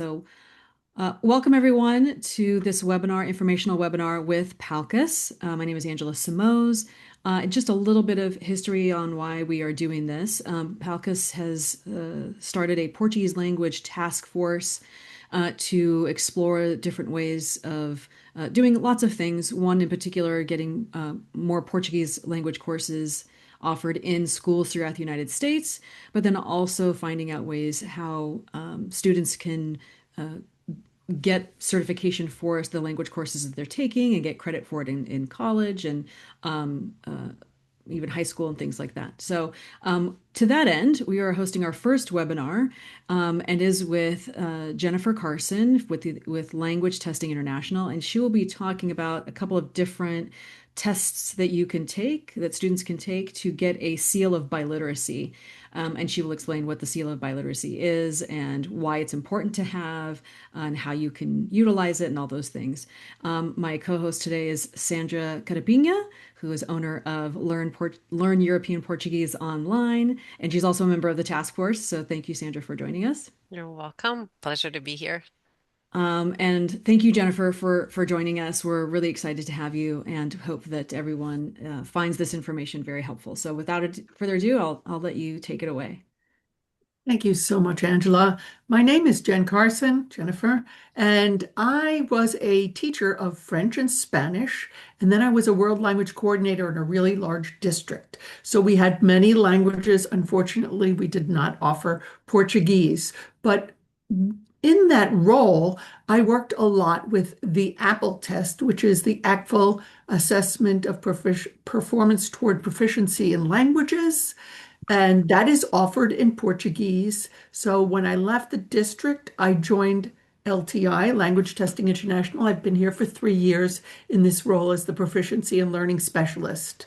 So, welcome everyone to this webinar, informational webinar with PALCUS. My name is Angela Simoes. Just a little bit of history on why we are doing this. PALCUS has started a Portuguese language task force to explore different ways of doing lots of things. One in particular, getting more Portuguese language courses offered in schools throughout the United States, but then also finding out ways how students can get certification for the language courses that they're taking and get credit for it in college and um, uh, even high school and things like that. So, to that end, we are hosting our first webinar and is with Jennifer Carson with Language Testing International, and she will be talking about a couple of different tests that you can take, that students can take to get a Seal of Biliteracy. And she will explain what the Seal of Biliteracy is and why it's important to have and how you can utilize it and all those things. My co-host today is Sandra Carapinha, who is owner of Learn European Portuguese Online, and she's also a member of the task force. So thank you, Sandra, for joining us. You're welcome. Pleasure to be here. And thank you, Jennifer, for joining us. We're really excited to have you and hope that everyone finds this information very helpful. So without further ado, I'll let you take it away. Thank you so much, Angela. My name is Jen Carson, Jennifer, and I was a teacher of French and Spanish, and then I was a world language coordinator in a really large district. So we had many languages. Unfortunately, we did not offer Portuguese, but in that role, I worked a lot with the APPL test, which is the ACTFL assessment of performance toward proficiency in languages. And that is offered in Portuguese. So when I left the district, I joined LTI, Language Testing International. I've been here for 3 years in this role as the Proficiency and Learning Specialist.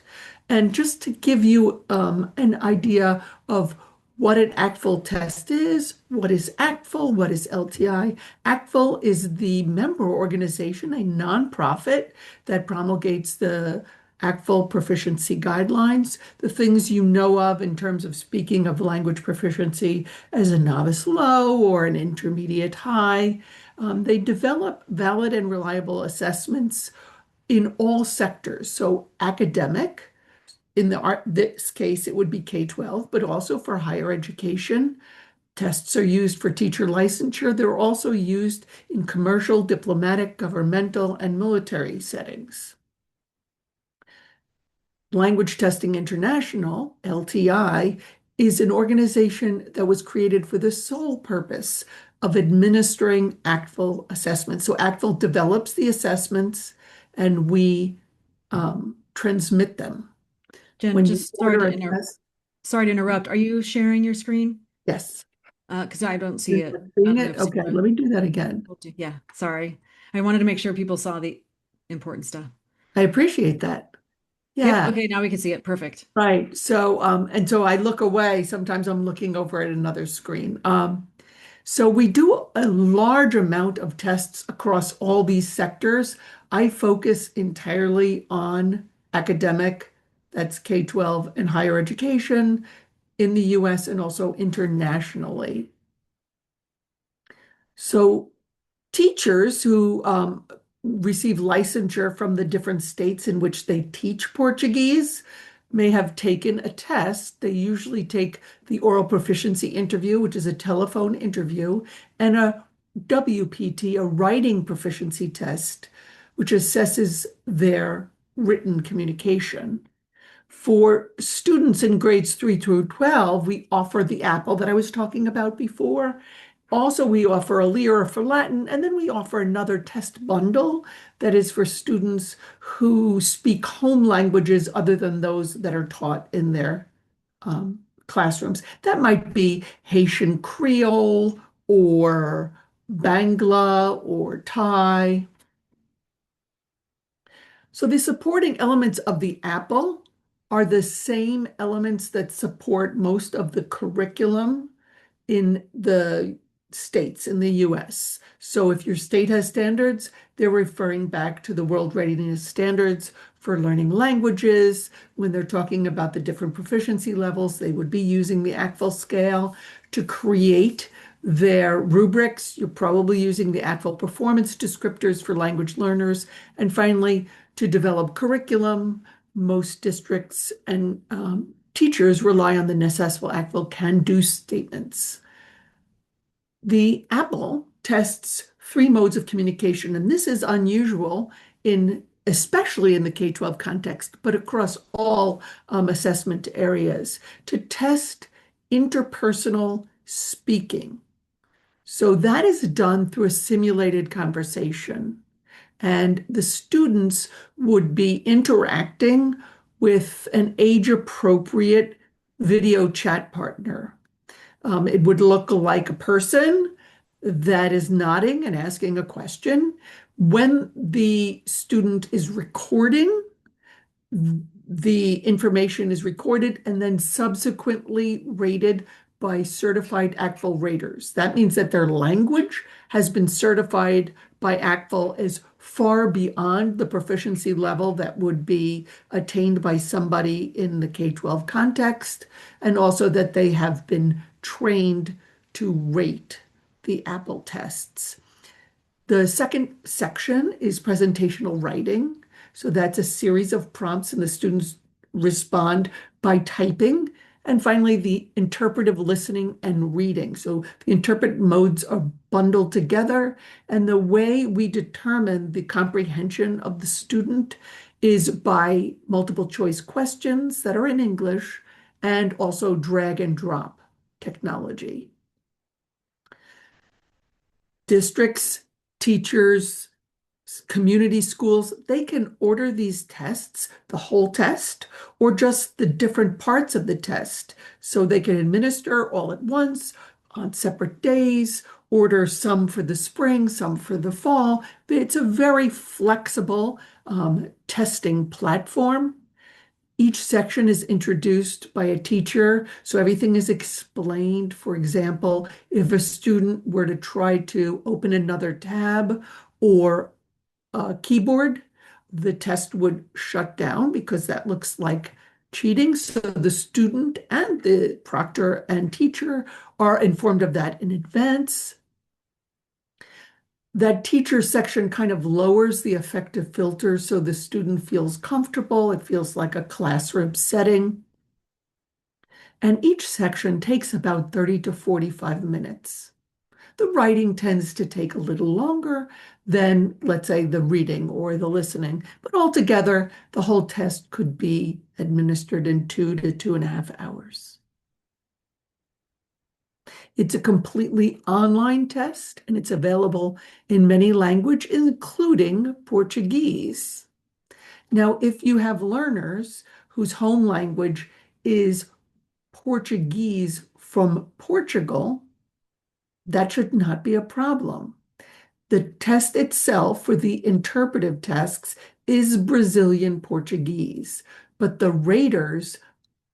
And just to give you an idea of what an ACTFL test is, what is ACTFL, what is LTI? ACTFL is the member organization, a nonprofit that promulgates the ACTFL proficiency guidelines, the things you know of in terms of speaking of language proficiency as a novice low or an intermediate high. They develop valid and reliable assessments in all sectors. So academic, in this case, it would be K-12, but also for higher education. Tests are used for teacher licensure. They're also used in commercial, diplomatic, governmental, and military settings. Language Testing International, LTI, is an organization that was created for the sole purpose of administering ACTFL assessments. So ACTFL develops the assessments and we transmit them. Jen, When you just order a test, sorry to interrupt. Are you sharing your screen? yes. Because I don't see You're it. I seeing don't know it? if Okay, Sandra let me do that again. told you. Yeah, sorry. I wanted to make sure people saw the important stuff. I appreciate that. Yep. Yeah. Okay, now we can see it. Perfect. Right. So, and so I look away. Sometimes I'm looking over at another screen. So we do a large amount of tests across all these sectors. I focus entirely on academic, that's K-12 and higher education in the US and also internationally. So teachers who receive licensure from the different states in which they teach Portuguese may have taken a test. They usually take the oral proficiency interview, which is a telephone interview, and a WPT, a writing proficiency test, which assesses their written communication. For students in grades 3 through 12, we offer the APPL that I was talking about before. Also, we offer a LIR for Latin, and then we offer another test bundle that is for students who speak home languages other than those that are taught in their classrooms. That might be Haitian Creole or Bangla or Thai. So the supporting elements of the APPL are the same elements that support most of the curriculum in the states in the US. So if your state has standards, they're referring back to the World Readiness Standards for learning languages. When they're talking about the different proficiency levels, they would be using the ACTFL scale to create Their rubrics, you're probably using the ACTFL performance descriptors for language learners. And finally, to develop curriculum, most districts and teachers rely on the necessful ACTFL can-do statements. The APPL tests three modes of communication, and this is unusual especially in the K-12 context, but across all assessment areas, to test interpersonal speaking. So that is done through a simulated conversation, and the students would be interacting with an age-appropriate video chat partner. It would look like a person that is nodding and asking a question. When the student is recording, the information is recorded and then subsequently rated by certified ACTFL raters. That means that their language has been certified by ACTFL as far beyond the proficiency level that would be attained by somebody in the K-12 context, and also that they have been trained to rate the APPL tests. The second section is presentational writing. So that's a series of prompts, and the students respond by typing. And finally, the interpretive listening and reading. So the interpret modes are bundled together, and the way we determine the comprehension of the student is by multiple choice questions that are in English and also drag and drop technology. Districts, teachers, community schools, they can order these tests, the whole test, or just the different parts of the test. So they can administer all at once on separate days, order some for the spring, some for the fall. It's a very flexible testing platform. Each section is introduced by a teacher, so everything is explained. For example, if a student were to try to open another tab or keyboard, the test would shut down because that looks like cheating. So the student and the proctor and teacher are informed of that in advance. That teacher section kind of lowers the affective filter so the student feels comfortable. It feels like a classroom setting. And each section takes about 30 to 45 minutes. The writing tends to take a little longer than, let's say, the reading or the listening, but altogether, the whole test could be administered in 2 to 2.5 hours. It's a completely online test, and it's available in many languages, including Portuguese. Now, if you have learners whose home language is Portuguese from Portugal, that should not be a problem. The test itself for the interpretive tests is Brazilian Portuguese, but the raters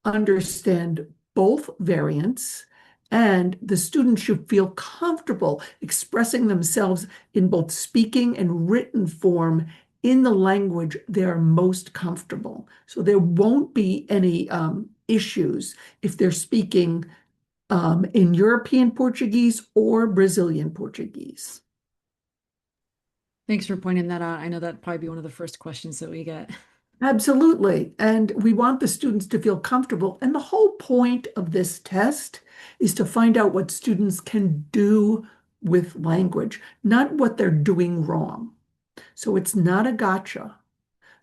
understand both variants, and the students should feel comfortable expressing themselves in both speaking and written form in the language they're most comfortable. So there won't be any issues if they're speaking in European Portuguese or Brazilian Portuguese. Thanks for pointing that out. I know that'd probably be one of the first questions that we get. Absolutely. And we want the students to feel comfortable. And the whole point of this test is to find out what students can do with language, not what they're doing wrong. So it's not a gotcha.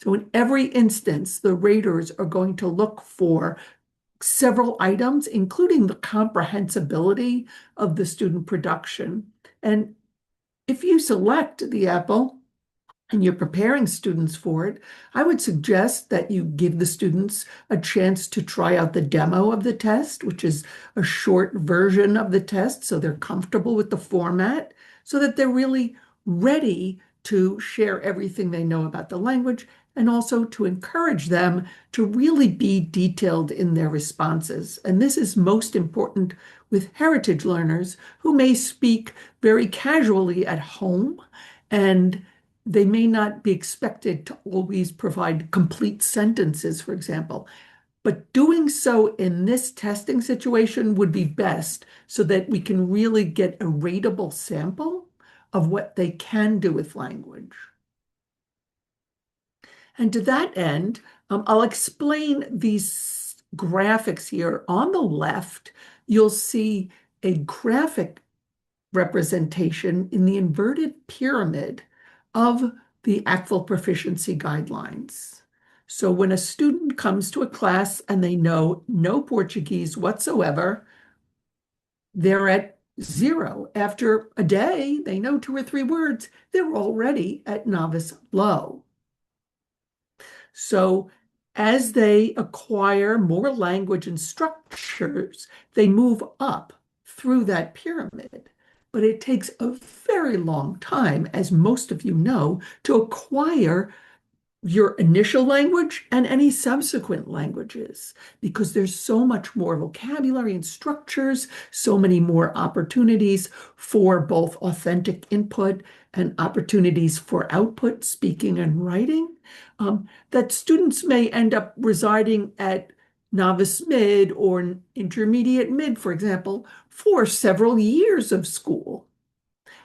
So in every instance, the raters are going to look for several items, including the comprehensibility of the student production. And if you select the APPL and you're preparing students for it, I would suggest that you give the students a chance to try out the demo of the test, which is a short version of the test, so they're comfortable with the format, so that they're really ready to share everything they know about the language, and also to encourage them to really be detailed in their responses. And this is most important with heritage learners who may speak very casually at home, and they may not be expected to always provide complete sentences, for example. But doing so in this testing situation would be best so that we can really get a ratable sample of what they can do with language. And to that end, I'll explain these graphics here. On the left, you'll see a graphic representation in the inverted pyramid of the AAPPL proficiency guidelines. So when a student comes to a class and they know no Portuguese whatsoever, they're at 0. After a day, they know 2 or 3 words, they're already at novice low. So as they acquire more language and structures, they move up through that pyramid. But it takes a very long time, as most of you know, to acquire your initial language and any subsequent languages, because there's so much more vocabulary and structures, so many more opportunities for both authentic input and opportunities for output, speaking and writing, that students may end up residing at novice mid or intermediate mid, for example, for several years of school.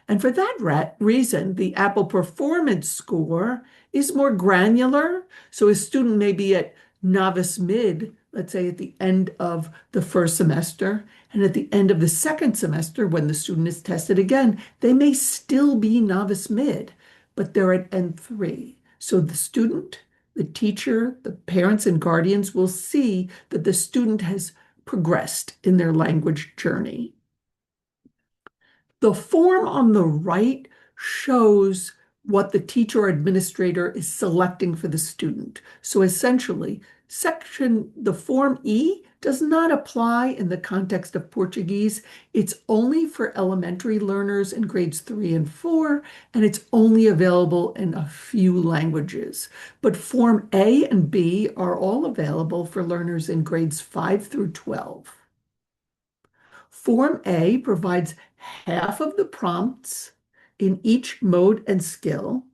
And for that reason, the AAPPL performance score is more granular. So a student may be at novice mid, let's say at the end of the first semester, and at the end of the second semester, when the student is tested again, they may still be novice mid, but they're at N3. So the student, the teacher, the parents and guardians will see that the student has progressed in their language journey. The form on the right shows what the teacher or administrator is selecting for the student. So essentially, the Form E does not apply in the context of Portuguese. It's only for elementary learners in grades 3 and 4, and it's only available in a few languages. But Form A and B are all available for learners in grades 5 through 12. Form A provides half of the prompts in each mode and skill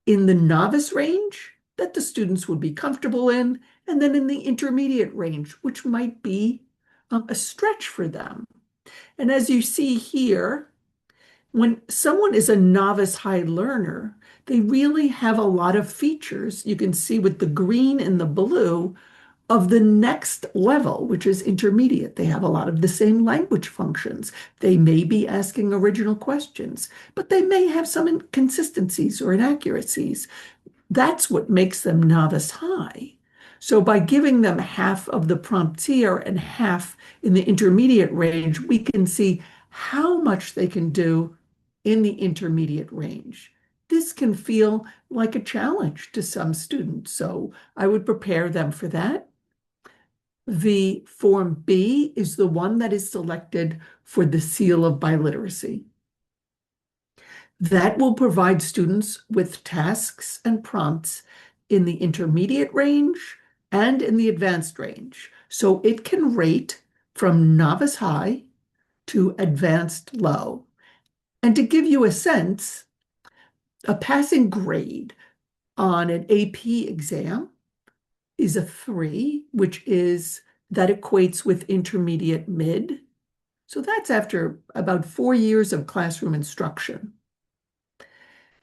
in the novice range that the students would be comfortable in, and then in the intermediate range, which might be a stretch for them. And as you see here, when someone is a novice high learner, they really have a lot of features. You can see with the green and the blue of the next level, which is intermediate. They have a lot of the same language functions. They may be asking original questions, but they may have some inconsistencies or inaccuracies. That's what makes them novice high. So by giving them half of the prompts here and half in the intermediate range, we can see how much they can do in the intermediate range. This can feel like a challenge to some students, so I would prepare them for that. The Form B is the one that is selected for the Seal of Biliteracy. That will provide students with tasks and prompts in the intermediate range and in the advanced range. So it can rate from novice high to advanced low. And to give you a sense, a passing grade on an AP exam is a 3, that equates with intermediate mid. So that's after about 4 years of classroom instruction.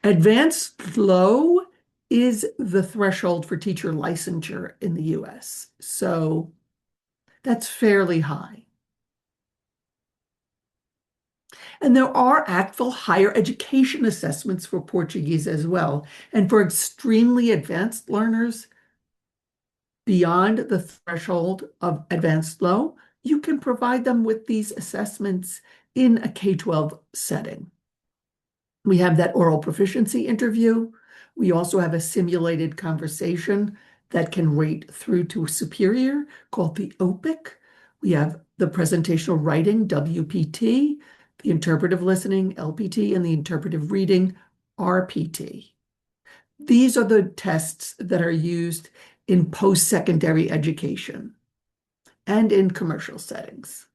Advanced low is the threshold for teacher licensure in the US. So that's fairly high. And there are AAPPL higher education assessments for Portuguese as well. And for extremely advanced learners, beyond the threshold of advanced low, you can provide them with these assessments in a K-12 setting. We have that oral proficiency interview. We also have a simulated conversation that can rate through to superior called the OPIC. We have the presentational writing, WPT, the interpretive listening, LPT, and the interpretive reading, RPT. These are the tests that are used in post-secondary education and in commercial settings.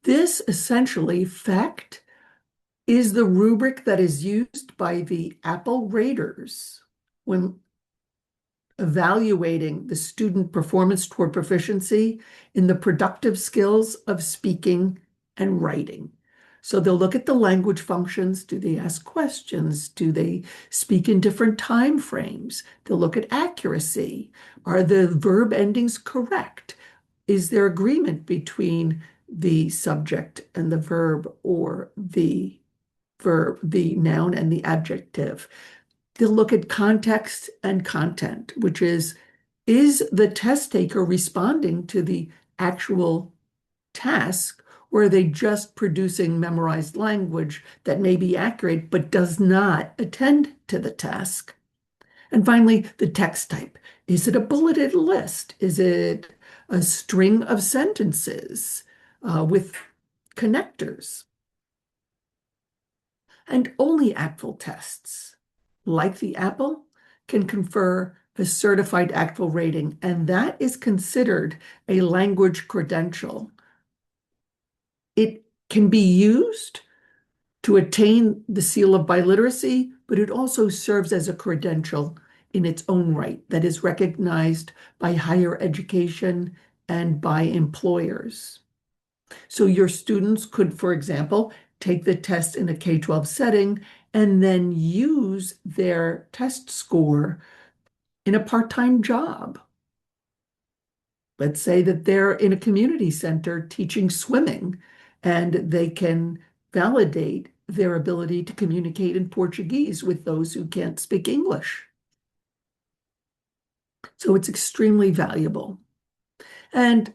This essentially fact is the rubric that is used by the AAPPL raters when evaluating the student performance toward proficiency in the productive skills of speaking and writing. So they'll look at the language functions. Do they ask questions? Do they speak in different time frames? They'll look at accuracy. Are the verb endings correct? Is there agreement between the subject and the verb, or the noun and the adjective? They'll look at context and content, which is the test taker responding to the actual task, or are they just producing memorized language that may be accurate but does not attend to the task? And finally, the text type. Is it a bulleted list? Is it a string of sentences with connectors? And only AAPPL tests, like the AAPPL, can confer a certified AAPPL rating, and that is considered a language credential. It can be used to attain the Seal of Biliteracy, but it also serves as a credential in its own right that is recognized by higher education and by employers. So your students could, for example, take the test in a K-12 setting and then use their test score in a part-time job. Let's say that they're in a community center teaching swimming, and they can validate their ability to communicate in Portuguese with those who can't speak English. So it's extremely valuable. And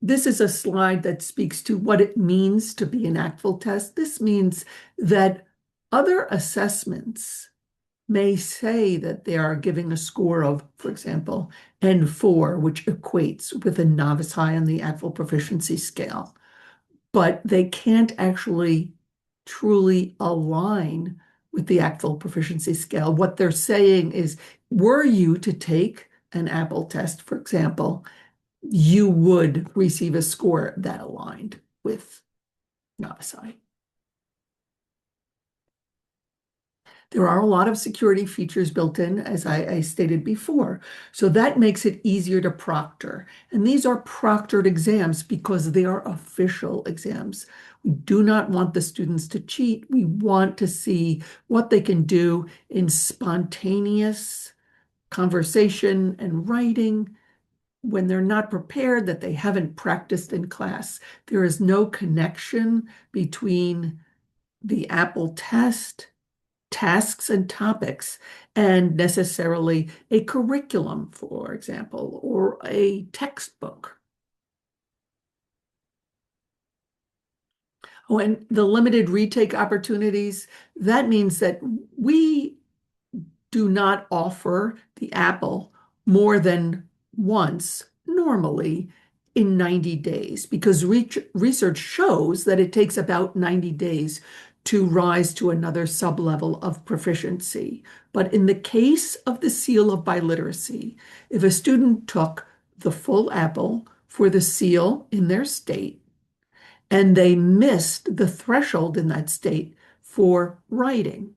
this is a slide that speaks to what it means to be an AAPPL test. This means that other assessments may say that they are giving a score of, for example, N4, which equates with a novice high on the AAPPL proficiency scale, but they can't actually truly align with the AAPPL proficiency scale. What they're saying is, were you to take an AAPPL test, for example, you would receive a score that aligned with novice high. There are a lot of security features built in, as I stated before. So that makes it easier to proctor. And these are proctored exams because they are official exams. We do not want the students to cheat. We want to see what they can do in spontaneous conversation and writing when they're not prepared, that they haven't practiced in class. There is no connection between the AAPPL test, tasks and topics, and necessarily a curriculum, for example, or a textbook. Oh, and the limited retake opportunities, that means that we do not offer the AAPPL more than once normally in 90 days, because research shows that it takes about 90 days to rise to another sub-level of proficiency. But in the case of the Seal of Biliteracy, if a student took the full AAPPL for the seal in their state, and they missed the threshold in that state for writing,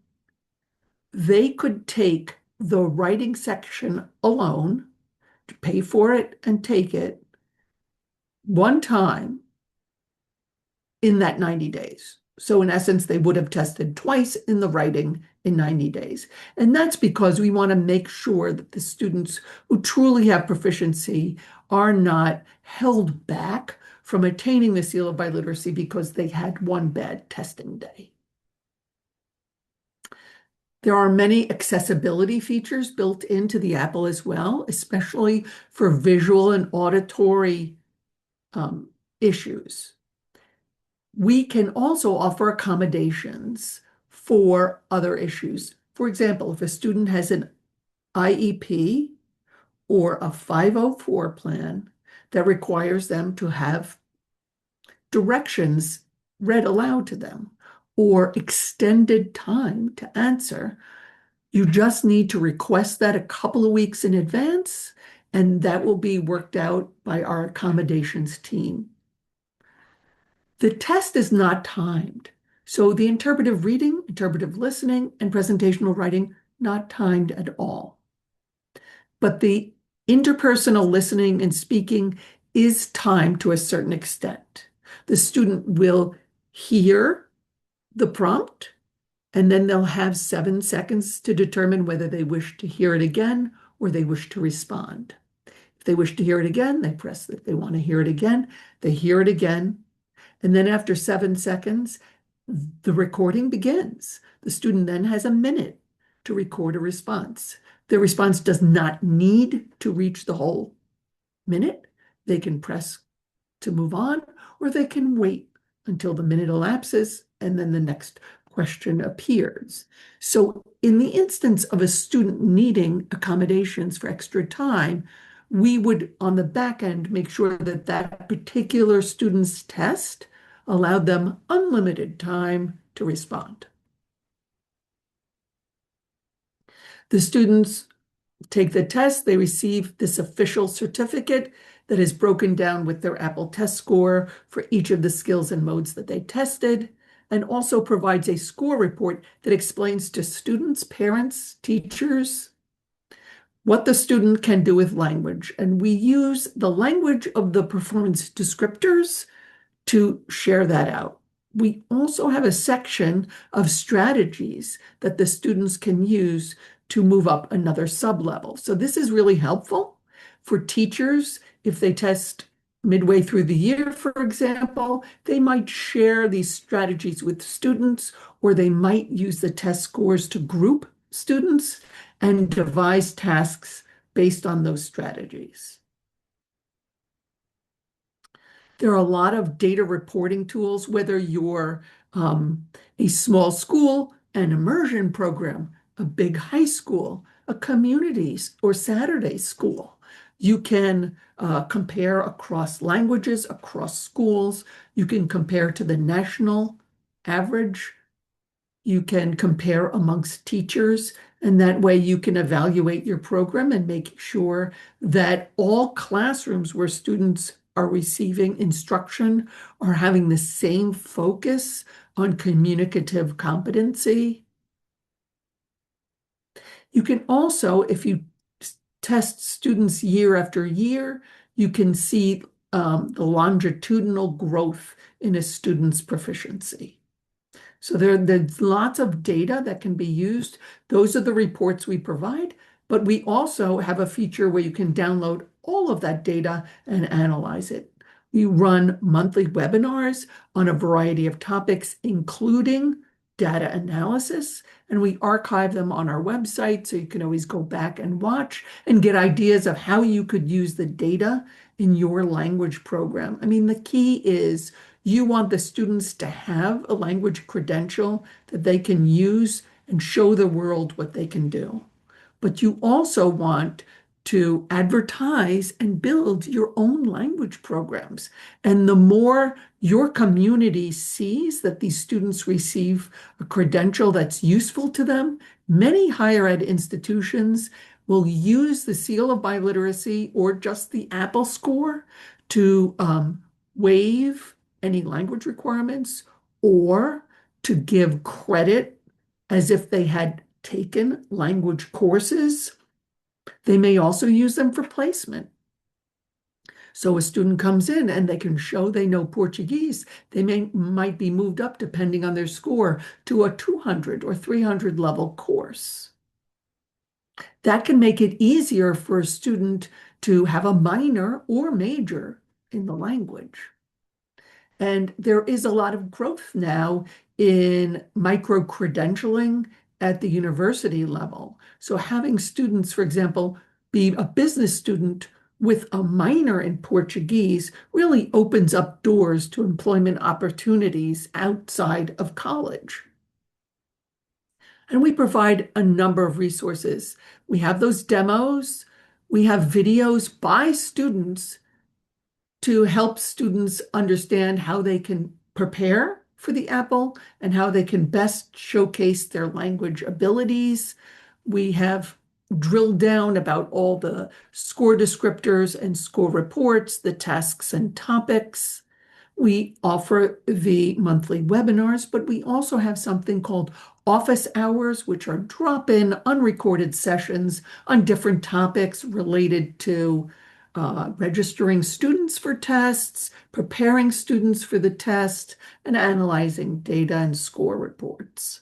they could take the writing section alone, to pay for it and take it one time in that 90 days. So in essence, they would have tested twice in the writing in 90 days. And that's because we want to make sure that the students who truly have proficiency are not held back from attaining the Seal of Biliteracy because they had one bad testing day. There are many accessibility features built into the AAPPL as well, especially for visual and auditory issues. We can also offer accommodations for other issues. For example, if a student has an IEP or a 504 plan that requires them to have directions read aloud to them or extended time to answer, you just need to request that a couple of weeks in advance, and that will be worked out by our accommodations team. The test is not timed. So the interpretive reading, interpretive listening, and presentational writing, not timed at all. but the interpersonal listening and speaking is timed to a certain extent. The student will hear the prompt, and then they'll have 7 seconds to determine whether they wish to hear it again or they wish to respond. If they wish to hear it again, they press it. If they want to hear it again, they hear it again. And then after 7 seconds, the recording begins. The student then has a minute to record a response. The response does not need to reach the whole minute. They can press to move on, or they can wait until the minute elapses and then the next question appears. So in the instance of a student needing accommodations for extra time, we would, on the back end, make sure that that particular student's test allowed them unlimited time to respond. The students take the test, they receive this official certificate that is broken down with their AAPPL test score for each of the skills and modes that they tested, and also provides a score report that explains to students, parents, teachers, what the student can do with language. And we use the language of the performance descriptors to share that out. We also have a section of strategies that the students can use to move up another sub-level. So this is really helpful for teachers. If they test midway through the year, for example, they might share these strategies with students, or they might use the test scores to group students and devise tasks based on those strategies. There are a lot of data reporting tools, whether you're a small school, an immersion program, a big high school, a communities or Saturday school. You can compare across languages, across schools. You can compare to the national average. You can compare amongst teachers, and that way you can evaluate your program and make sure that all classrooms where students are receiving instruction are having the same focus on communicative competency. You can also, if you test students year after year, you can see the longitudinal growth in a student's proficiency. So there's lots of data that can be used. Those are the reports we provide, but we also have a feature where you can download all of that data and analyze it. We run monthly webinars on a variety of topics, including data analysis, and we archive them on our website, so you can always go back and watch and get ideas of how you could use the data in your language program. I mean, the key is you want the students to have a language credential that they can use and show the world what they can do. But you also want to advertise and build your own language programs. And the more your community sees that these students receive a credential that's useful to them, many higher ed institutions will use the Seal of Biliteracy or just the AAPPL score to waive any language requirements or to give credit as if they had taken language courses. They may also use them for placement. So a student comes in and they can show they know Portuguese. They might be moved up, depending on their score, to a 200 or 300 level course. That can make it easier for a student to have a minor or major in the language. And there is a lot of growth now in micro-credentialing at the university level. So having students, for example, be a business student with a minor in Portuguese really opens up doors to employment opportunities outside of college. And we provide a number of resources. We have those demos. We have videos by students to help students understand how they can prepare for the AAPPL and how they can best showcase their language abilities. We have drilled down about all the score descriptors and score reports, the tasks and topics. We offer the monthly webinars, but we also have something called office hours, which are drop-in, unrecorded sessions on different topics related to registering students for tests, preparing students for the test, and analyzing data and score reports.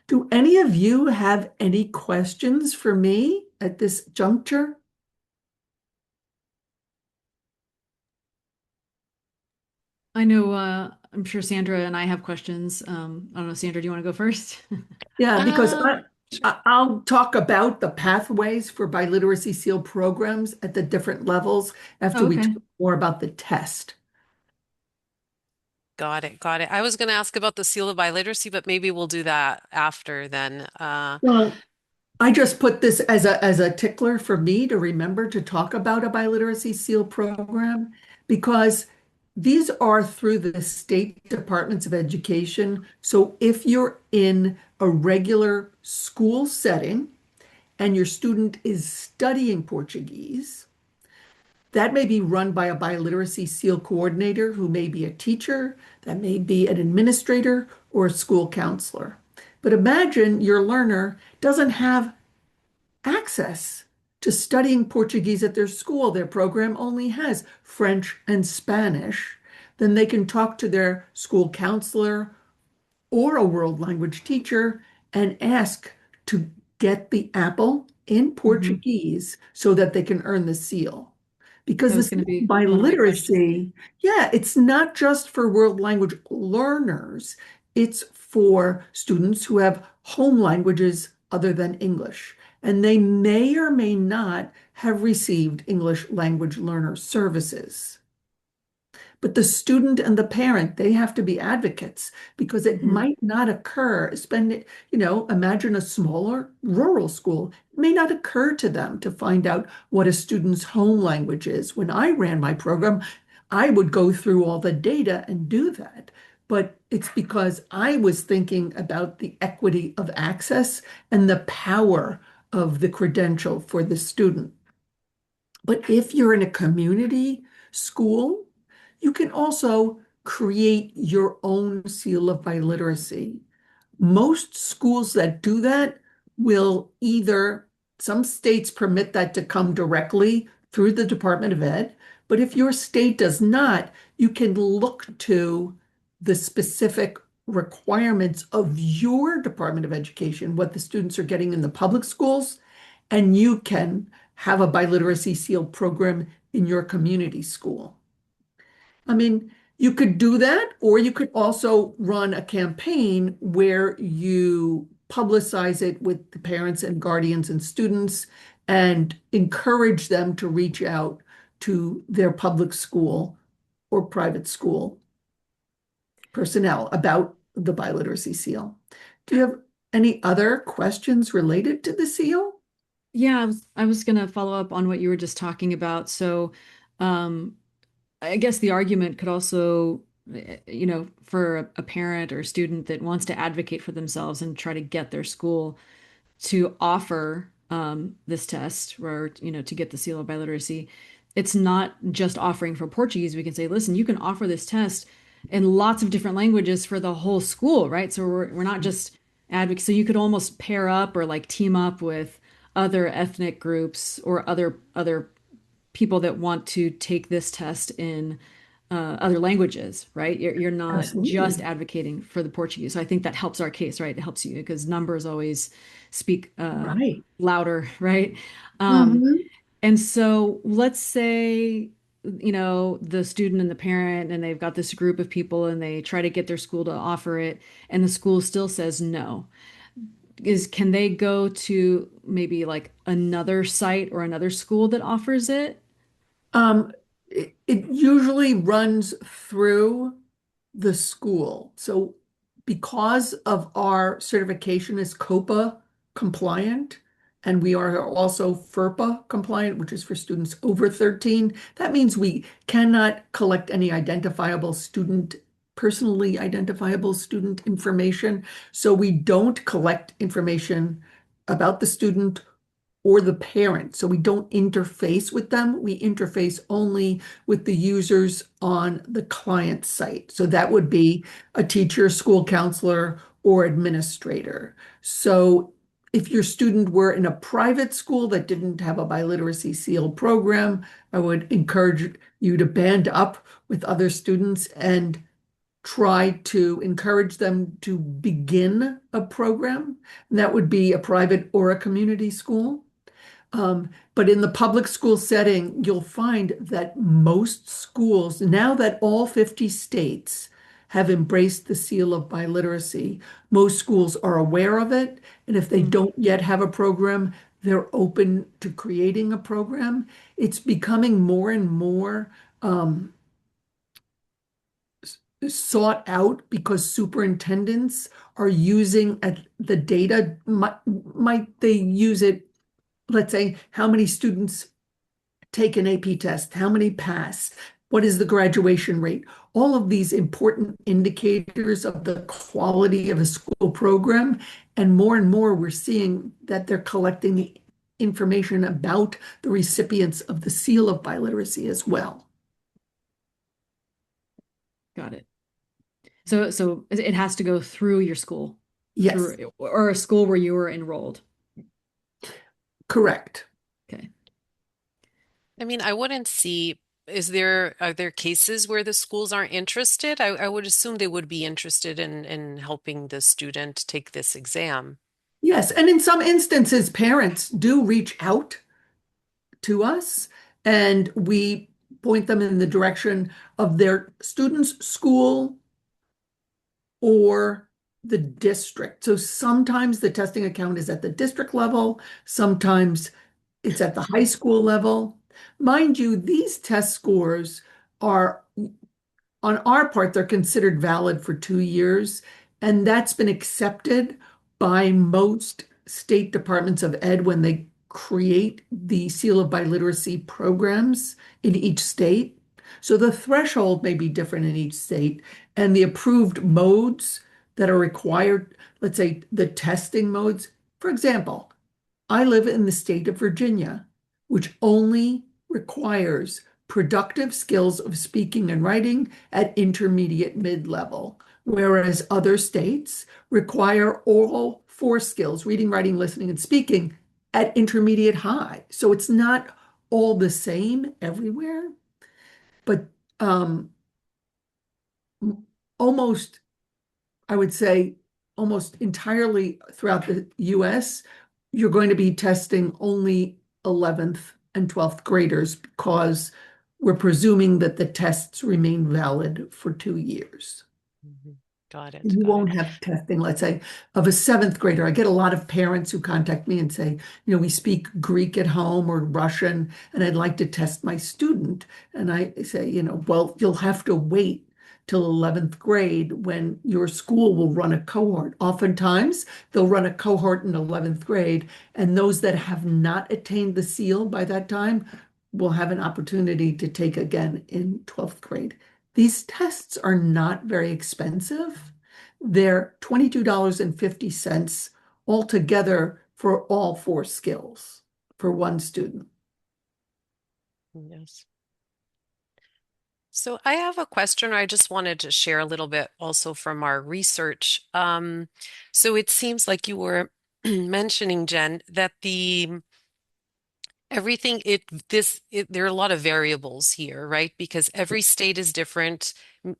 Do any of you have any questions for me at this juncture? I know, I'm sure Sandra and I have questions. I don't know, Sandra, do you want to go first? Yeah, because Um, sure. I'll talk about the pathways for biliteracy SEAL programs at the different levels after Oh, we okay. talk more about the test. Got it. Got it. I was going to ask about the seal of biliteracy, but maybe we'll do that after then. Well, I just put this as a tickler for me to remember to talk about a biliteracy SEAL program because these are through the state departments of education. So if you're in a regular school setting and your student is studying Portuguese, that may be run by a biliteracy SEAL coordinator who may be a teacher, that may be an administrator or a school counselor. But imagine your learner doesn't have access to studying Portuguese at their school. Their program only has French and Spanish. Then they can talk to their school counselor or a world language teacher and ask to get the apple in Hmm. Portuguese so that they can earn the seal. Because That was this going to be by one of my questions. literacy, yeah, it's not just for world language learners, it's for students who have home languages other than English. And they may or may not have received English language learner services. But the student and the parent, they have to be advocates because it Hmm. might not occur. Imagine a smaller rural school. It may not occur to them to find out what a student's home language is. When I ran my program, I would go through all the data and do that. But it's because I was thinking about the equity of access and the power of the credential for the student. But if you're in a community school, you can also create your own seal of biliteracy. Most schools that do that will either, some states permit that to come directly through the Department of Ed, but if your state does not, you can look to the specific requirements of your Department of Education, what the students are getting in the public schools, and you can have a biliteracy seal program in your community school. I mean, you could do that, or you could also run a campaign where you publicize it with the parents and guardians and students and encourage them to reach out to their public school or private school personnel about the biliteracy seal. Do you have any other questions related to the seal? Yeah, I was going to follow up on what you were just talking about. So, um, I guess the argument could also, for a parent or student that wants to advocate for themselves and try to get their school to offer this test or, to get the seal of biliteracy, it's not just offering for Portuguese. We can say, listen, you can offer this test in lots of different languages for the whole school, right? So we're not just advocates. So you could almost pair up or like team up with other ethnic groups or other people that want to take this test in other languages, right? You're not just Absolutely. advocating for the Portuguese. So I think that helps our case, right? It helps you because numbers always speak Right. louder, right? Um, Mhm. and so let's say, the student and the parent, and they've got this group of people and they try to get their school to offer it, and the school still says no. Can they go to maybe like another site or another school that offers it? It usually runs through the school. So because of our certification is COPA compliant, and we are also FERPA compliant, which is for students over 13, that means we cannot collect any personally identifiable student information. So we don't collect information about the student or the parent. So we don't interface with them. We interface only with the users on the client site. So that would be a teacher, school counselor, or administrator. So if your student were in a private school that didn't have a biliteracy seal program, I would encourage you to band up with other students and try to encourage them to begin a program. And that would be a private or a community school. But in the public school setting, you'll find that most schools, now that all 50 states have embraced the seal of biliteracy, most schools are aware of it. And if they don't yet have a program, they're open to creating a program. It's becoming more and more sought out because superintendents are using the data. Might they use it? Let's say, how many students take an AP test? How many pass? What is the graduation rate? All of these important indicators of the quality of a school program. And more we're seeing that they're collecting the information about the recipients of the seal of biliteracy as well. Got it. So it has to go through your school, Yes, through or a school where you were enrolled. correct. Okay. I mean, I wouldn't see, are there cases where the schools aren't interested? I would assume they would be interested in helping the student take this exam. Yes, and in some instances, parents do reach out to us and we point them in the direction of their student's school or the district. So sometimes the testing account is at the district level, sometimes it's at the high school level. Mind you, these test scores are, on our part, they're considered valid for 2 years, and that's been accepted by most state departments of ed when they create the Seal of Biliteracy programs in each state. So the threshold may be different in each state, and the approved modes that are required, let's say the testing modes. For example, I live in the state of Virginia, which only requires productive skills of speaking and writing at intermediate mid-level, whereas other states require all four skills, reading, writing, listening, and speaking, at intermediate high. So it's not all the same everywhere, but um, almost, I would say, almost entirely throughout the US, you're going to be testing only 11th and 12th graders because we're presuming that the tests remain valid for 2 years. Mhm. Got it. You Got won't it. have testing, let's say, of a seventh grader. I get a lot of parents who contact me and say, we speak Greek at home or Russian, and I'd like to test my student. And I say, well, you'll have to wait till 11th grade when your school will run a cohort. Oftentimes, they'll run a cohort in 11th grade, and those that have not attained the seal by that time will have an opportunity to take again in 12th grade. These tests are not very expensive. They're $22.50 altogether for all four skills for one student. Yes. So I have a question. I just wanted to share a little bit also from our research. So it seems like you were mentioning, Jen, that the everything there are a lot of variables here, right? Because every state is different.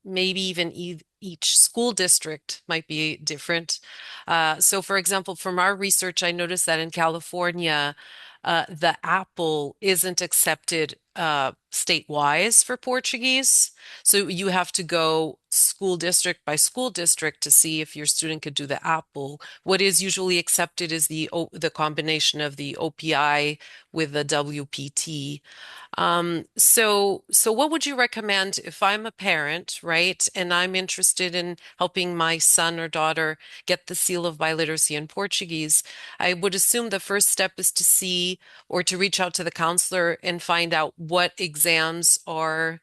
Maybe even each school district might be different. So for example, from our research, I noticed that in California, the apple isn't accepted state-wise for Portuguese. So you have to go school district by school district to see if your student could do the apple. What is usually accepted is the combination of the OPI with the WPT. So what would you recommend if I'm a parent, right, and I'm interested in helping my son or daughter get the seal of biliteracy in Portuguese? I would assume the first step is to see or to reach out to the counselor and find out what exams are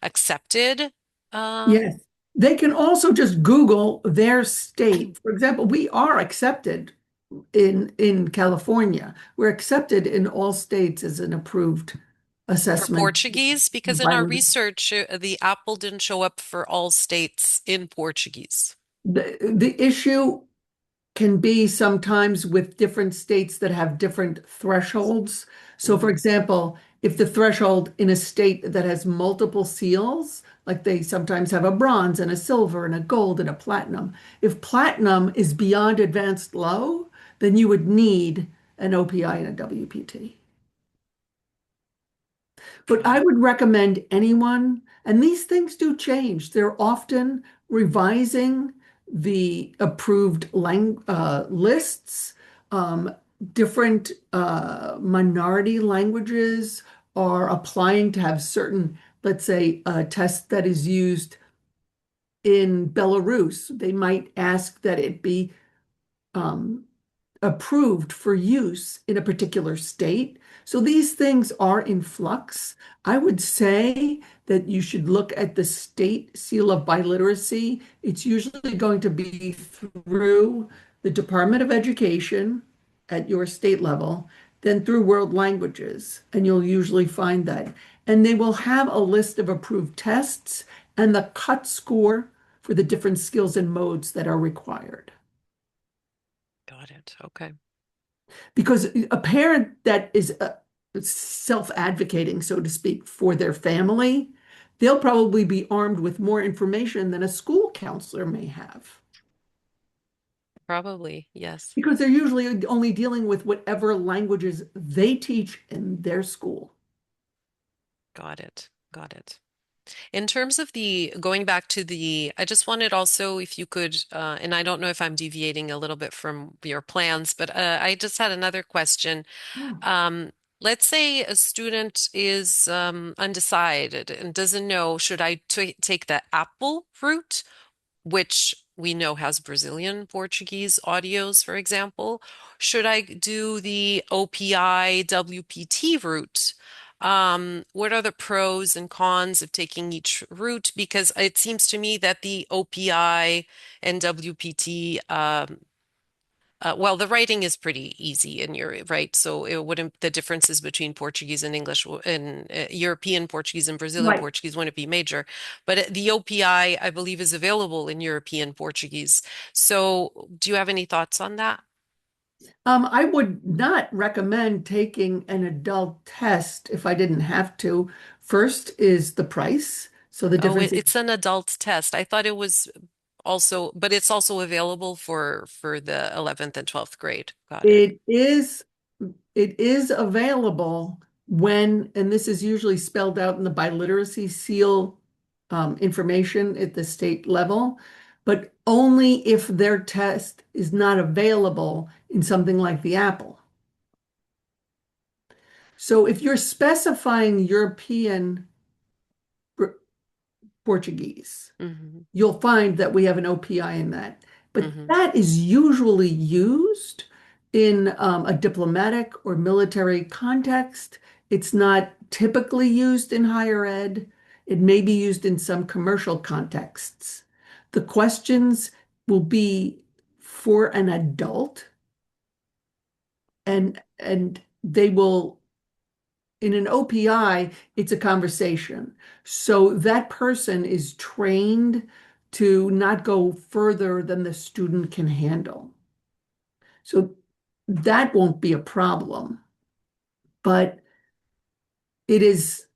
accepted. Uh, Yes. They can also just Google their state. For example, we are accepted in California. We're accepted in all states as an approved for assessment. Portuguese, because in our research, the apple didn't show up for all states in Portuguese. The issue can be sometimes with different states that have different thresholds. So, for Mm, example, if the threshold in a state that has multiple seals, like they sometimes have a bronze and a silver and a gold and a platinum, if platinum is beyond advanced low, then you would need an OPI and a WPT. But got I it. would recommend anyone, and these things do change. They're often revising the approved lists. Um, Different minority languages are applying to have certain, let's say, a test that is used in Belarus. They might ask that it be um, approved for use in a particular state. So these things are in flux. I would say that you should look at the state seal of biliteracy. It's usually going to be through the Department of Education at your state level, then through world languages, and you'll usually find that. And they will have a list of approved tests and the cut score for the different skills and modes that are required. Got it. Okay. Because a parent that is self-advocating, so to speak, for their family, they'll probably be armed with more information than a school counselor may have. Probably, yes. Because they're usually only dealing with whatever languages they teach in their school. Got it. Got it. In terms of the going back to the, I just wanted also if you could, and I don't know if I'm deviating a little bit from your plans, but I just had another question. Oh. Um, let's say a student is undecided and doesn't know, should I take the Apple route, which we know has Brazilian Portuguese audios, for example? Should I do the OPI WPT route? What are the pros and cons of taking each route? Because it seems to me that the OPI and WPT, well, the writing is pretty easy in your right, so it wouldn't the differences between Portuguese and English and European Portuguese and Brazilian Right. Portuguese wouldn't be major. But the OPI, I believe, is available in European Portuguese. So, do you have any thoughts on that? I would not recommend taking an adult test if I didn't have to. First is the price. So the Oh, difference is it's an adult test. I thought it was also, but it's also available for the 11th and 12th grade. Got it. it is it is available when, and this is usually spelled out in the biliteracy seal information at the state level, but only if their test is not available in something like the Apple. So if you're specifying European Portuguese, Hmm. you'll find that we have an OPI in that. But Hmm. that is usually used in a diplomatic or military context. It's not typically used in higher ed. It may be used in some commercial contexts. The questions will be for an adult, and they will, in an OPI, it's a conversation. So that person is trained to not go further than the student can handle. So that won't be a problem, but it is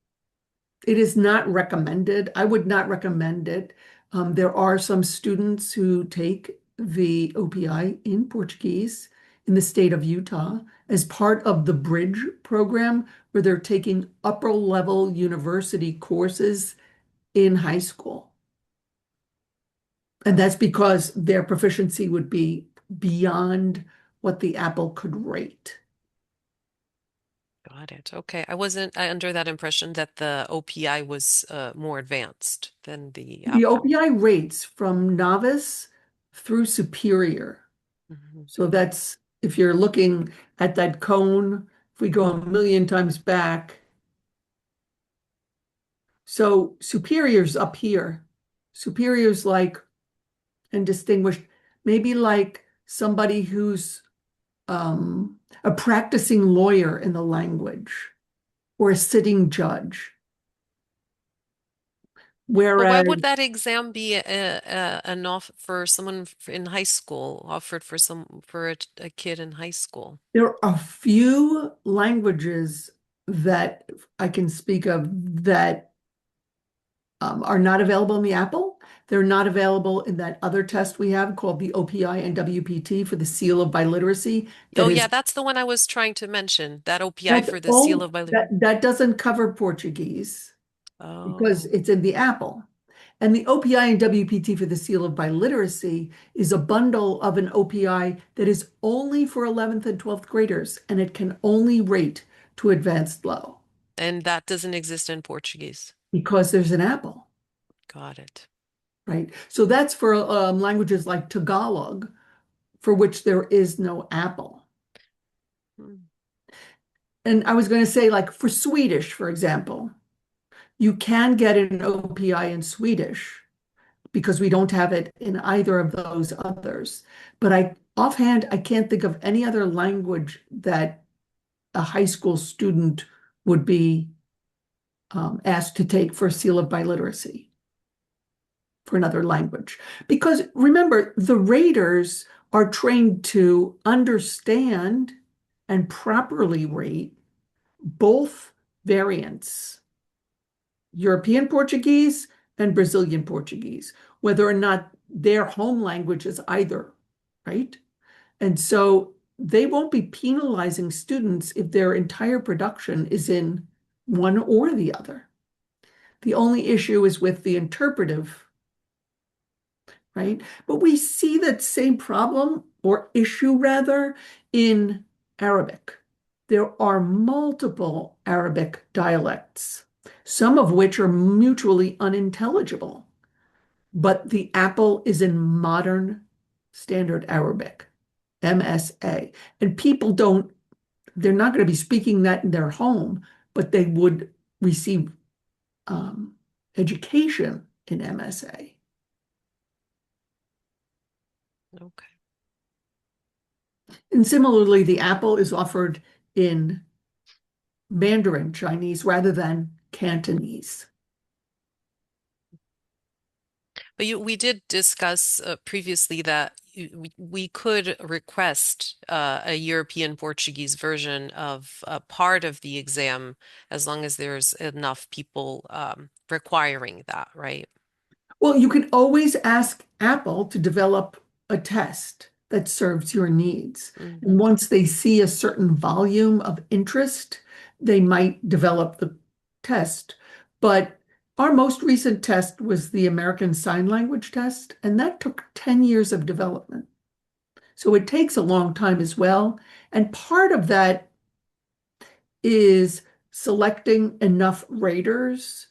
it is not recommended. I would not recommend it. There are some students who take the OPI in Portuguese in the state of Utah as part of the Bridge program, where they're taking upper level university courses in high school. And that's because their proficiency would be beyond what the Apple could rate. Got it. Okay. I wasn't under that impression that the OPI was more advanced than the The Apple. OPI rates from novice through superior. Mhm. So that's if you're looking at that cone, if we go a million times back. So superior's up here. Superior's like and distinguished, maybe like somebody who's a practicing lawyer in the language or a sitting judge. But why Whereas would that exam be enough for someone in high school, offered for a kid in high school? there are few languages that I can speak of that are not available in the Apple. They're not available in that other test we have called the OPI and WPT for the Seal of Biliteracy. That Oh yeah, is, that's the one I was trying to mention, that OPI that's for the seal all of Biliteracy. that doesn't cover Portuguese because Oh, it's in the Apple. And the OPI and WPT for the Seal of Biliteracy is a bundle of an OPI that is only for 11th and 12th graders, and it can only rate to advanced low and that doesn't exist in Portuguese. because there's an Apple, Got it. right? So that's for languages like Tagalog, for which there is no Apple. Hmm. And I was going to say, like for Swedish, for example, you can get an OPI in Swedish because we don't have it in either of those others. But offhand, I can't think of any other language that a high school student would be asked to take for Seal of Biliteracy for another language. Because remember, the raters are trained to understand and properly rate both variants, European Portuguese and Brazilian Portuguese, whether or not their home language is either, right? And so they won't be penalizing students if their entire production is in one or the other. The only issue is with the interpretive, right? But we see that same problem or issue rather in Arabic. There are multiple Arabic dialects, some of which are mutually unintelligible, but the apple is in modern standard Arabic, MSA. And people don't, they're not going to be speaking that in their home, but they would receive education in MSA. Okay. And similarly, the apple is offered in Mandarin Chinese rather than Cantonese. But we did discuss previously that we could request a European Portuguese version of part of the exam as long as there's enough people requiring that, right? Well, you can always ask Apple to develop a test that serves your needs. And Hmm. once they see a certain volume of interest, they might develop the test. But our most recent test was the American Sign Language test, and that took 10 years of development. So it takes a long time as well. And part of that is selecting enough raters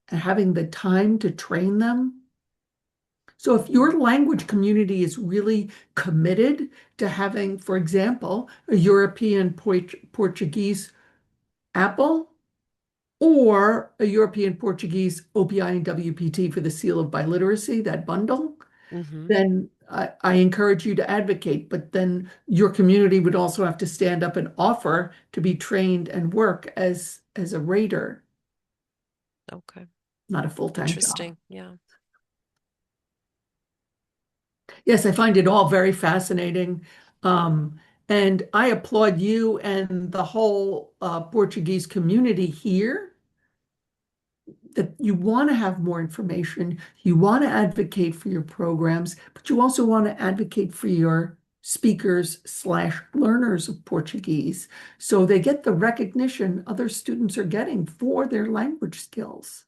and having the time to train them. So if your language community is really committed to having, for example, a European Portuguese Apple or a European Portuguese OPI and WPT for the Seal of Biliteracy, that bundle, Hmm. then I encourage you to advocate. But then your community would also have to stand up and offer to be trained and work as a rater, Okay. not a full-time job. Interesting. Yeah. Yes, I find it all very fascinating. Um, and I applaud you and the whole Portuguese community here that you want to have more information, you want to advocate for your programs, but you also want to advocate for your speakers slash learners of Portuguese so they get the recognition other students are getting for their language skills.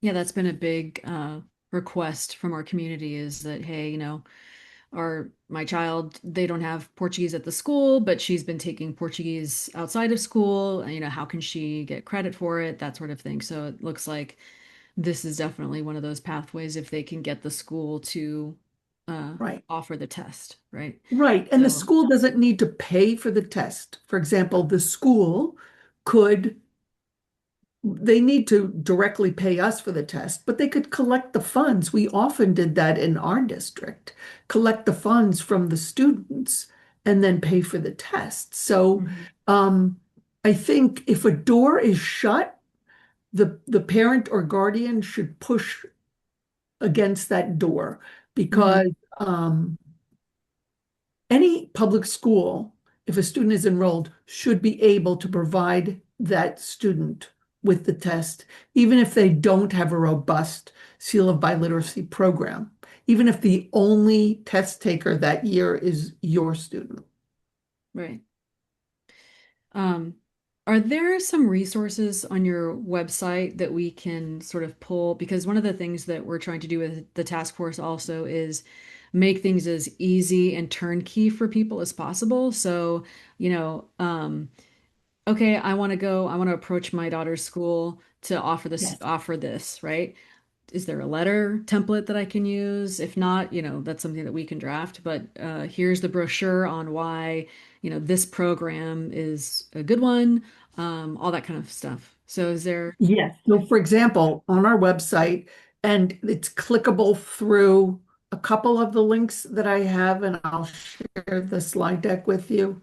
Yeah, that's been a big request from our community is that, hey, my child, they don't have Portuguese at the school, but she's been taking Portuguese outside of school. How can she get credit for it? That sort of thing. So it looks like this is definitely one of those pathways if they can get the school to Right. offer the test, right? Right. And the So, school doesn't need to pay for the test. For example, the school could, they need to directly pay us for the test, but they could collect the funds. We often did that in our district, collect the funds from the students and then pay for the test. So mhm. um, I think if a door is shut, the parent or guardian should push against that door Hmm. because any public school, if a student is enrolled, should be able to provide that student with the test, even if they don't have a robust Seal of Biliteracy program, even if the only test taker that year is your student. Right. Um, are there some resources on your website that we can sort of pull? Because one of the things that we're trying to do with the task force also is make things as easy and turnkey for people as possible. So, okay, I want to approach my daughter's school to Yes. offer this, right? Is there a letter template that I can use? If not, that's something that we can draft. But here's the brochure on why, this program is a good one, all that kind of stuff. So is there? Yes. So, for example, on our website, and it's clickable through a couple of the links that I have, and I'll share the slide deck with you.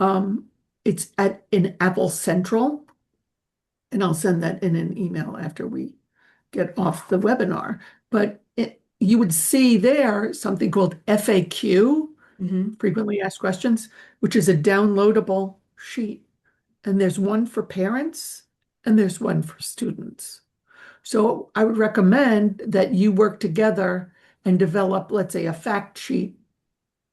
Um, it's in Apple Central, and I'll send that in an email after we get off the webinar. But you would see there something called FAQ, Mhm. frequently asked questions, which is a downloadable sheet. And there's one for parents and there's one for students. So I would recommend that you work together and develop, let's say, a fact sheet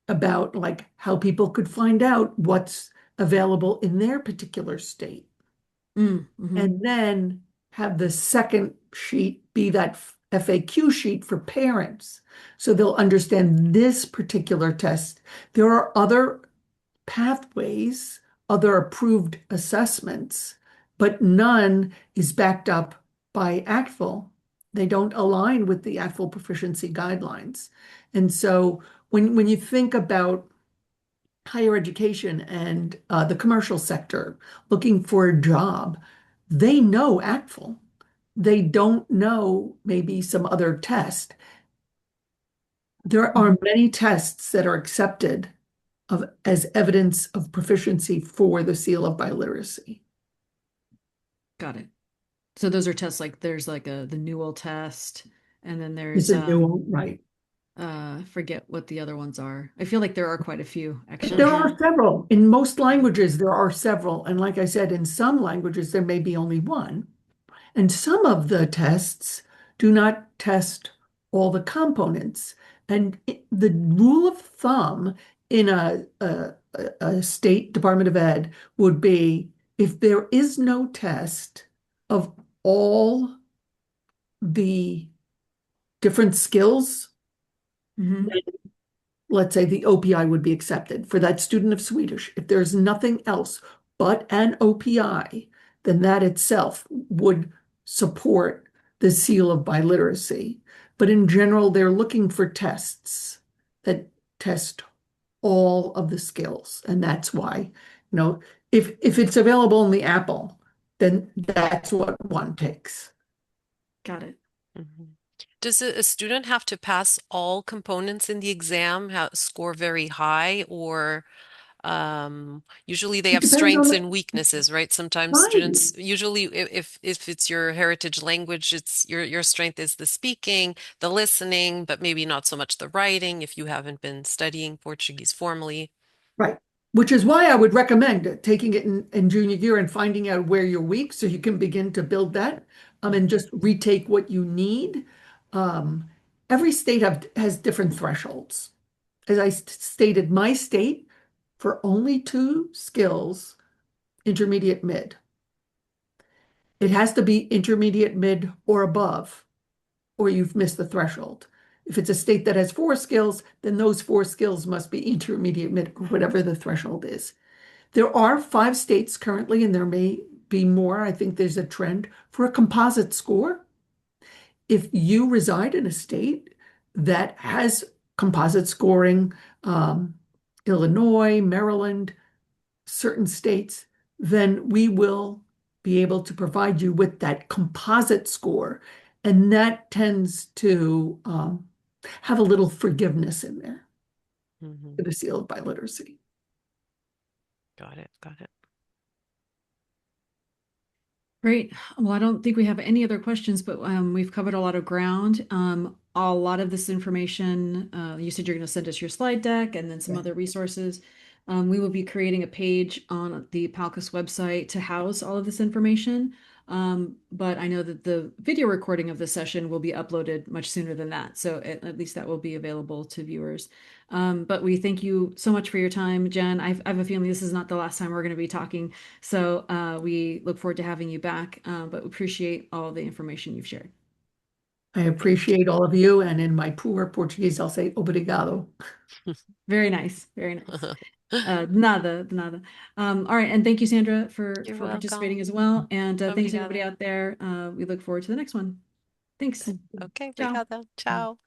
about like how people could find out what's available in their particular state. Mm-hmm. And then have the second sheet be that FAQ sheet for parents. So they'll understand this particular test. There are other pathways, other approved assessments, but none is backed up by ACTFL. They don't align with the ACTFL proficiency guidelines. And so when you think about higher education and the commercial sector looking for a job, they know ACTFL. They don't know maybe some other test. There are many tests that are accepted as evidence of proficiency for the Seal of Biliteracy. Got it. So those are tests like there's like the Newell test, and then It's there's a new one, right? forget what the other ones are. I feel like there are quite a few There actually. are several. In most languages, there are several. And like I said, in some languages, there may be only one. And some of the tests do not test all the components. And the rule of thumb in a state Department of Ed would be if there is no test of all the different skills, Hmm. let's say the OPI would be accepted for that student of Swedish. If there's nothing else but an OPI, then that itself would support the seal of biliteracy. But in general, they're looking for tests that test all of the skills. And that's why, if it's available in the Apple, then that's what one takes. Got it. Mhm. Does a student have to pass all components in the exam, score very high, or usually they It have depends on strengths the and weaknesses, right? Sometimes right. students, usually if it's your heritage language, it's your strength is the speaking, the listening, but maybe not so much the writing if you haven't been studying Portuguese formally. Right. Which is why I would recommend taking it in junior year and finding out where you're weak so you can begin to build that and Mhm. just retake what you need. Um, every state has different thresholds. As I stated, my state for only two skills, intermediate mid. It has to be intermediate mid or above, or you've missed the threshold. If it's a state that has four skills, then those four skills must be intermediate mid, or whatever the threshold is. There are five states currently, and there may be more. I think there's a trend for a composite score. If you reside in a state that has composite scoring, um, Illinois, Maryland, certain states, then we will be able to provide you with that composite score. And that tends to have a little forgiveness in there Mhm. for the seal of biliteracy. Got it. Got it. Great. Well, I don't think we have any other questions, but we've covered a lot of ground. A lot of this information, you said you're going to send us your slide deck and then some Yeah. other resources. We will be creating a page on the PALCUS website to house all of this information. But I know that the video recording of the session will be uploaded much sooner than that. So at least that will be available to viewers. But we thank you so much for your time, Jen. I have a feeling this is not the last time we're going to be talking. So we look forward to having you back, but appreciate all the information you've shared. I Thank appreciate all of you. And in my poor Portuguese, I'll say obrigado. Very nice, very nice. you. Nada, nada. All right, and thank you, Sandra, for You're participating welcome. as well. And thanks everybody Obrigada. out there. We look forward to the next one. Thanks. Ok, Ciao. obrigada. Tchau.